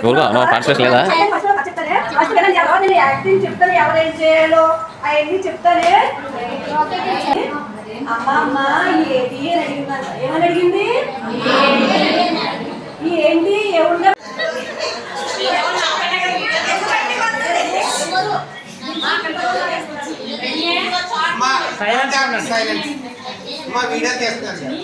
ఊరుగా అమ్మ పార్టిసిపేషన్ లేదా యాక్టింగ్ చెప్తాను ఎవరేం చేయాలో అవన్నీ చెప్తానే. అమ్మ అమ్మ ఏది అని అడిగిందంట. ఏమని అడిగింది? ఏంటి ఎవరు వీడియో తీస్తున్నాను.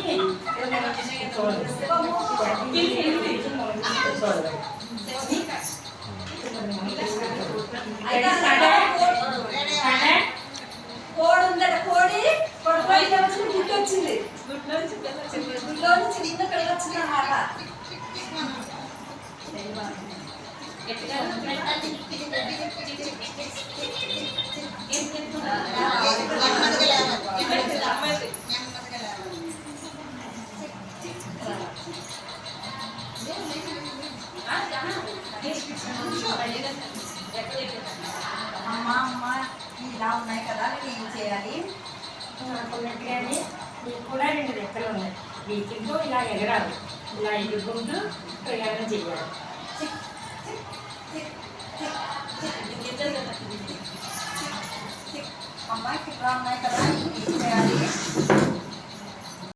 కోడి ఉందట. కోడి గుడ్డు వచ్చింది. గుడ్లో నుంచి చిన్న పిల్ల వచ్చింది అన్నమాట. అమ్మ అమ్మ ఇలా ఉన్నాయి కదా, నేను ఏం చేయాలి? కొన్నట్టుగానే నీకు కూడా 2 రెక్కలు ఉన్నాయి. వీటితో ఇలా ఎగరాలి, ఇలా ఎగురుకుంటూ ప్రయాణం చేయాలి. అమ్మాయికి ఇలా ఉన్నాయి కదా, ఏం చేయాలి?